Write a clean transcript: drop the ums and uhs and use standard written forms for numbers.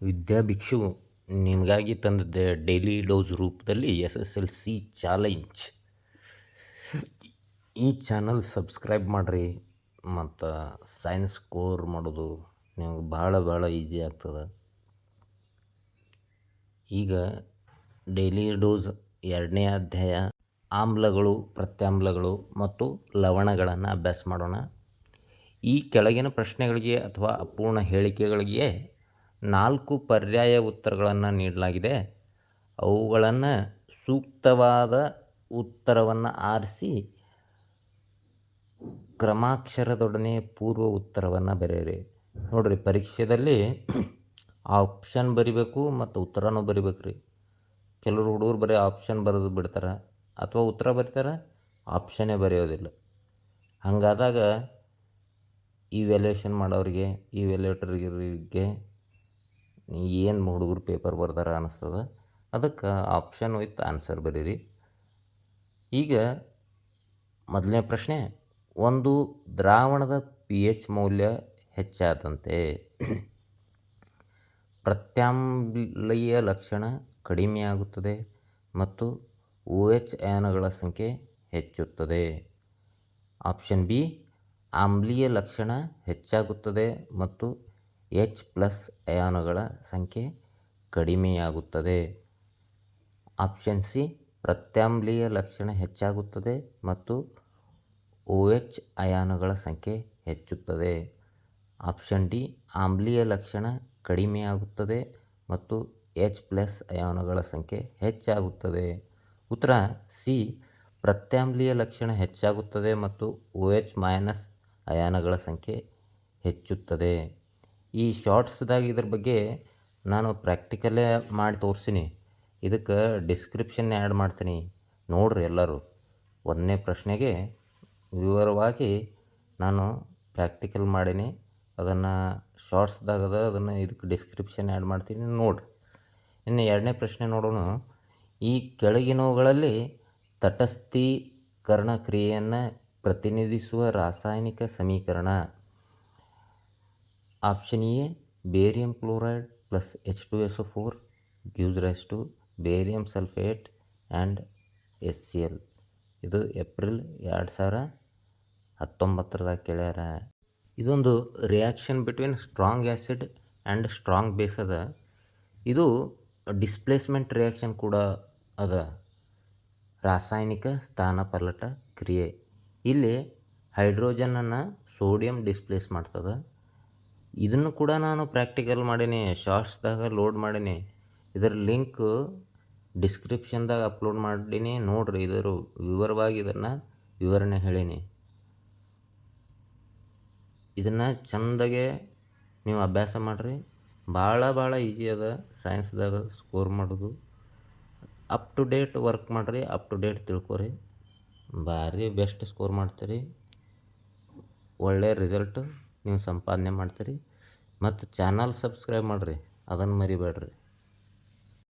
ವಿದ್ಯಾಭಿಕ್ಷು ನಿಮಗಾಗಿ ತಂದಿದ್ದೆ daily dose ರೂಪದಲ್ಲಿ SSLC challenge. ಈ ಚಾನಲ್ ಸಬ್ಸ್ಕ್ರೈಬ್ ಮಾಡಿರಿ ಮತ್ತು ಸೈನ್ಸ್ ಸ್ಕೋರ್ ಮಾಡೋದು ನಿಮ್ಗೆ ಭಾಳ ಈಸಿ ಆಗ್ತದೆ. ಈಗ ಡೈಲಿ ಡೋಸ್ 2ನೇ ಅಧ್ಯಾಯ ಆಮ್ಲಗಳು, ಪ್ರತ್ಯಾಮ್ಲಗಳು ಮತ್ತು ಲವಣಗಳನ್ನು ಅಭ್ಯಾಸ ಮಾಡೋಣ. ಈ ಕೆಳಗಿನ ಪ್ರಶ್ನೆಗಳಿಗೆ ಅಥವಾ ಅಪೂರ್ಣ ಹೇಳಿಕೆಗಳಿಗೆ 4 ಪರ್ಯಾಯ ಉತ್ತರಗಳನ್ನು ನೀಡಲಾಗಿದೆ. ಅವುಗಳನ್ನು ಸೂಕ್ತವಾದ ಉತ್ತರವನ್ನು ಆರಿಸಿ ಕ್ರಮಾಕ್ಷರದೊಡನೆ ಪೂರ್ವ ಉತ್ತರವನ್ನು ಬರೆಯಿರಿ. ನೋಡಿರಿ, ಪರೀಕ್ಷೆಯಲ್ಲಿ ಆಪ್ಷನ್ ಬರಿಬೇಕು ಮತ್ತು ಉತ್ತರನೂ ಬರಿಬೇಕು ರೀ. ಕೆಲವರು ಹುಡುಗರು ಬರೀ ಆಪ್ಷನ್ ಬರೆದು ಬಿಡ್ತಾರೆ ಅಥವಾ ಉತ್ತರ ಬರೀತಾರೆ, ಆಪ್ಷನ್ನೇ ಬರೆಯೋದಿಲ್ಲ. ಹಾಗಾದಾಗ ಇವ್ಯಾಲ್ಯೂಯೇಷನ್ ಮಾಡೋರಿಗೆ, ಇವ್ಯಾಲ್ಯೂಟರ್ಗೆ ಏನು ಹುಡುಗರು ಪೇಪರ್ ಬರ್ದಾರ ಅನ್ನಿಸ್ತದೆ. ಅದಕ್ಕೆ ಆಪ್ಷನ್ ವಿತ್ ಆನ್ಸರ್ ಬರೀರಿ. ಈಗ ಮೊದಲನೇ ಪ್ರಶ್ನೆ, ಒಂದು ದ್ರಾವಣದ pH ಮೌಲ್ಯ ಹೆಚ್ಚಾದಂತೆ ಪ್ರತ್ಯಾಮ್ಲೀಯ ಲಕ್ಷಣ ಕಡಿಮೆಯಾಗುತ್ತದೆ ಮತ್ತು OH ಅಯಾನುಗಳ ಸಂಖ್ಯೆ ಹೆಚ್ಚುತ್ತದೆ. ಆಪ್ಷನ್ ಬಿ, ಆಮ್ಲೀಯ ಲಕ್ಷಣ ಹೆಚ್ಚಾಗುತ್ತದೆ ಮತ್ತು H+ ಅಯಾನುಗಳ ಸಂಖ್ಯೆ ಕಡಿಮೆಯಾಗುತ್ತದೆ. ಆಪ್ಷನ್ ಸಿ, ಪ್ರತ್ಯಾಮ್ಲೀಯ ಲಕ್ಷಣ ಹೆಚ್ಚಾಗುತ್ತದೆ ಮತ್ತು OH ಅಯಾನುಗಳ ಸಂಖ್ಯೆ ಹೆಚ್ಚುತ್ತದೆ. ಆಪ್ಷನ್ ಡಿ, ಆಮ್ಲೀಯ ಲಕ್ಷಣ ಕಡಿಮೆಯಾಗುತ್ತದೆ ಮತ್ತು H+ ಅಯಾನುಗಳ ಸಂಖ್ಯೆ ಹೆಚ್ಚಾಗುತ್ತದೆ. ಉತ್ತರ ಸಿ, ಪ್ರತ್ಯಾಮ್ಲೀಯ ಲಕ್ಷಣ ಹೆಚ್ಚಾಗುತ್ತದೆ ಮತ್ತು OH- ಅಯಾನುಗಳ ಸಂಖ್ಯೆ ಹೆಚ್ಚುತ್ತದೆ. ಈ ಶಾರ್ಟ್ಸ್ದಾಗ ಇದ್ರ ಬಗ್ಗೆ ನಾನು ಪ್ರಾಕ್ಟಿಕಲ್ಲೇ ಮಾಡಿ ತೋರಿಸ್ತೀನಿ. ಇದಕ್ಕೆ ಡಿಸ್ಕ್ರಿಪ್ಷನ್ ಆ್ಯಡ್ ಮಾಡ್ತೀನಿ, ನೋಡಿರಿ ಎಲ್ಲರೂ. 1ನೇ ಪ್ರಶ್ನೆಗೆ ವಿವರವಾಗಿ ನಾನು ಪ್ರಾಕ್ಟಿಕಲ್ ಮಾಡೀನಿ, ಅದನ್ನು ಶಾರ್ಟ್ಸ್ದಾಗದ, ಅದನ್ನು ಇದಕ್ಕೆ ಡಿಸ್ಕ್ರಿಪ್ಷನ್ ಆ್ಯಡ್ ಮಾಡ್ತೀನಿ, ನೋಡಿರಿ. ಇನ್ನು 2ನೇ ಪ್ರಶ್ನೆ ನೋಡೋಣ. ಈ ಕೆಳಗಿನವುಗಳಲ್ಲಿ ತಟಸ್ಥೀಕರಣ ಕ್ರಿಯೆಯನ್ನು ಪ್ರತಿನಿಧಿಸುವ ರಾಸಾಯನಿಕ ಸಮೀಕರಣ. Option A, barium chloride plus H2SO4 gives rise to barium sulphate and HCl. ಇದು ಏಪ್ರಿಲ್ 2019 ಕೇಳ್ಯಾರ. ಇದೊಂದು reaction between strong acid and strong base ಅದ. ಇದು ಡಿಸ್ಪ್ಲೇಸ್ಮೆಂಟ್ ರಿಯಾಕ್ಷನ್ ಕೂಡ ಅದ, ರಾಸಾಯನಿಕ ಸ್ಥಾನಪಲ್ಲಟ ಕ್ರಿಯೆ. ಇಲ್ಲಿ ಹೈಡ್ರೋಜನನ್ನು ಸೋಡಿಯಂ ಡಿಸ್ಪ್ಲೇಸ್ ಮಾಡ್ತದೆ. ಇದನ್ನು ಕೂಡ ನಾನು ಪ್ರಾಕ್ಟಿಕಲ್ ಮಾಡೀನಿ, ಶಾರ್ಟ್ಸ್ದಾಗ ಲೋಡ್ ಮಾಡೀನಿ. ಇದರ ಲಿಂಕ್ ಡಿಸ್ಕ್ರಿಪ್ಷನ್ದಾಗ ಅಪ್ಲೋಡ್ ಮಾಡೀನಿ, ನೋಡಿರಿ. ಇದರ ವಿವರವಾಗಿ ಇದನ್ನು ವಿವರಣೆ ಹೇಳೀನಿ. ಇದನ್ನು ಚೆಂದಾಗೆ ನೀವು ಅಭ್ಯಾಸ ಮಾಡಿರಿ. ಭಾಳ ಈಸಿ ಅದ ಸೈನ್ಸ್ದಾಗ ಸ್ಕೋರ್ ಮಾಡೋದು. ಅಪ್ ಟು ಡೇಟ್ ವರ್ಕ್ ಮಾಡಿರಿ, ಅಪ್ ಟು ಡೇಟ್ ತಿಳ್ಕೊರಿ, ಭಾರಿ ಬೆಸ್ಟ್ ಸ್ಕೋರ್ ಮಾಡ್ತೀರಿ. ಒಳ್ಳೆಯ ರಿಸಲ್ಟು ನೀವು ಸಂಪಾದನೆ ಮಾಡ್ತೀರಿ. ಮತ್ತು ಚಾನಲ್ ಸಬ್ಸ್ಕ್ರೈಬ್ ಮಾಡಿರಿ, ಅದನ್ನು ಮರಿಬೇಡ್ರಿ.